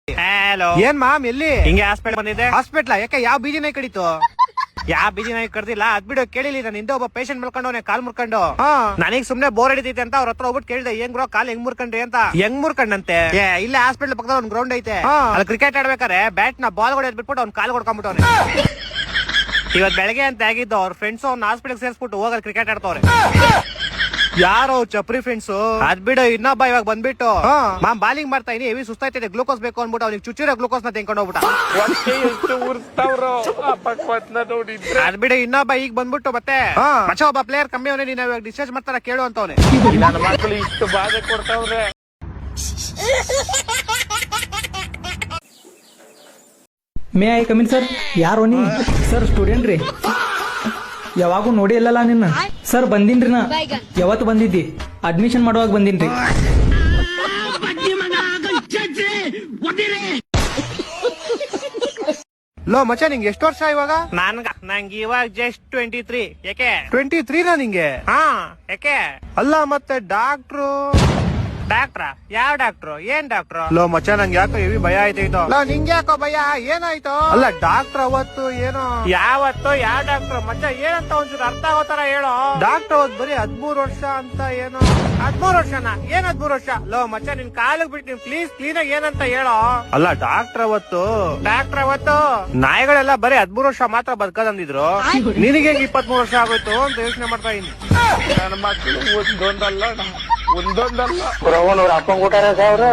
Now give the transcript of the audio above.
Hello, ಏನ್ ma'am ಎಲ್ಲಿ? ಹಿಂಗೆ ಹಾಸ್ಪಿಟಲ್ ಬಂದಿದ್ದೆ. ಹಾಸ್ಪಿಟ್ಲ ಯಾಕೆ? ಯಾವ ಬೀದಿನ ಕಡಿತು? ಯಾವ ಬೀದಿ ನಾಯಿ ಕಡ್ದಿಲ್ಲ, ಅದ್ ಬಿಡು. ಕೇಳಿಲ್ಲ, ನಾನು ಹಿಂದೆ ಒಬ್ಬ ಪೇಷಂಟ್ ಮಲ್ಕೊಂಡವನೆ ಕಾಲ್ ಮುರ್ಕೊಂಡು. ಹಾ, ನನಗ್ ಸುಮ್ನೆ ಬೋರ್ ಹಿಡಿತೈತೆ ಅಂತ ಅವ್ರ ಹತ್ರ ಹೋಗ್ಬಿಟ್ಟು ಕೇಳಿದೆ, ಹೆಂಗ್ ಬ್ರೋ ಕಾಲ್ ಹೆಂಗ್ ಮುರ್ಕೊಂಡ್ರಿ ಅಂತ. ಹೆಂಗ್ ಮುರ್ಕೊಂಡಂತೆ? ಇಲ್ಲೇ ಹಾಸ್ಪಿಟಲ್ ಪಕ್ಕದ ಒಂದ್ ಗ್ರೌಂಡ್ ಐತೆ, ಅಲ್ಲಿ ಕ್ರಿಕೆಟ್ ಆಡ್ಬೇಕಾರೆ ಬ್ಯಾಟ್ ನ ಬಾಲ್ ಹೊಡೆದ್ ಬಿಟ್ಬಿಟ್ಟು ಅವ್ನ್ ಕಾಲ್ ಹೊಡ್ಕೊಂಡ್ಬಿಟ್ಟವ್ನೆ. ಇವತ್ ಬೆಳಗ್ಗೆ ಅಂತ ಆಗಿದ್ದು, ಅವ್ರ ಫ್ರೆಂಡ್ಸ್ ಅವ್ನ ಹಾಸ್ಪಿಟಲ್ ಸೇರ್ಸ್ಬಿಟ್ಟು ಹೋಗಲ್ ಕ್ರಿಕೆಟ್ ಆಡ್ತವ್ರೆ. ಯಾರೋ ಚಪ್ರಿ ಫ್ರೆಂಡ್ಸ್. ಅದ್ ಬಿಡು, ಇನ್ನೊಬ್ಬ ಇವಾಗ ಬಂದ್ಬಿಟ್ಟು ಮಾಮ್ ಬಾಲಿಂಗ್ ಮಾಡ್ತಾ ಇದೀನಿ, ಹೆವಿ ಸುಸ್ತಾಯ್ತಿದೆ, ಗ್ಲೂಕೋಸ್ ಬೇಕು ಅನ್ಬಿಟ್ಟು ಅವ್ನಿಗೆ ಚುಚ್ಚಿರೋ ಗ್ಲೂಕೋಸ್ ನ ತೆಂಕೊಂಡು ಹೋಗ್ಬಿಟ್ಟ. ಅದ್ ಬಿಡು, ಇನ್ನೊಬ್ಬ ಈಗ ಬಂದ್ಬಿಟ್ಟು ಮತ್ತೆ ಮಚ್ಚ ಒಬ್ಬ ಪ್ಲೇಯರ್ ಕಮ್ಮಿ ಅವನೇ, ನೀನ್ ಇವಾಗ ಡಿಸ್ಚಾರ್ಜ್ ಮಾಡ್ತಾರ ಕೇಳು ಅಂತವ್ನೆ. ನನ್ನ ಮಕ್ಕಳು ಇಷ್ಟು ಬಾಧೆ ಕೊಡ್ತಾವ್ರೆ. May I come in sir? ಯಾರೋ ನೀ? ಸರ್ ಸ್ಟೂಡೆಂಟ್ ರೀ. ಯಾವಾಗೂ ನೋಡಿ ಇಲ್ಲಲ್ಲ ನಿನ್ನ? ಸರ್ ಬಂದಿನ್ರಿ ನಾ. ಯಾವತ್ತು ಬಂದಿದ್ದಿ? ಅಡ್ಮಿಷನ್ ಮಾಡುವಾಗ ಬಂದಿನ್ರಿ. ಲೋ ಮಚ್ಚ, ನಿಂಗೆ ಎಷ್ಟು ವರ್ಷ ಇವಾಗ? ನಂಗೆ ಇವಾಗ ಜಸ್ಟ್ 23. ಯಾಕೆ? 23 ನಿಂಗೆ? ಹಾ, ಯಾಕೆ? ಅಲ್ಲ ಮತ್ತೆ ಡಾಕ್ಟ್ರು? ಡಾಕ್ಟ್ರಾ? ಯಾವ ಡಾಕ್ಟ್ರು? ಏನ್ ಡಾಕ್ಟ್ರು? ಲೋ ಮಚ್ಚ, ನಂಗೆ ಯಾಕೋ ಹೆವಿ ಭಯ ಆಯ್ತಾಯ್ತು. ನಿಂಗೆ ಯಾಕೋ ಭಯ? ಏನಾಯ್ತು? ಅಲ್ಲ ಡಾಕ್ಟರ್ ಅವತ್ತು ಏನೋ ಯಾವತ್ತು ಯಾವ ಡಾಕ್ಟ್ರು? ಮಚ್ಚ ಏನಂತ ಒಂಚೂರು ಅರ್ಥ ಆಗೋ ತರ ಹೇಳೋ. ಡಾಕ್ಟರ್ ಅವತ್ತು ಬರೀ 13 ವರ್ಷ ಅಂತ ಏನೋ. 13 ವರ್ಷನ? ಏನ್ 13 ವರ್ಷ? ಲೋ ಮಚ್ಚ, ನಿನ್ ಕಾಲಿಗೆ ಬಿಟ್ಟು ಪ್ಲೀಸ್ ಕ್ಲೀನ್ ಆಗಿ ಏನಂತ ಹೇಳೋ. ಅಲ್ಲ ಡಾಕ್ಟರ್ ಅವತ್ತು ನಾಯಿಗಳೆಲ್ಲ ಬರೀ 13 ವರ್ಷ ಮಾತ್ರ ಬದುಕದಂದಿದ್ರು, ನಿನಗೆ 23 ವರ್ಷ ಆಗೋಯ್ತು ಅಂತ ಯೋಚನೆ ಮಾಡ್ತಾ ಇದ್ದೀನಿ. ನನ್ನ ಮಕ್ಕಳು ಒಂದೊಂದಲ್ಲ ಅವ್ರ ಅಪ್ಪ ಕೊಟ್ಟಾರ ಸಾವಿರ.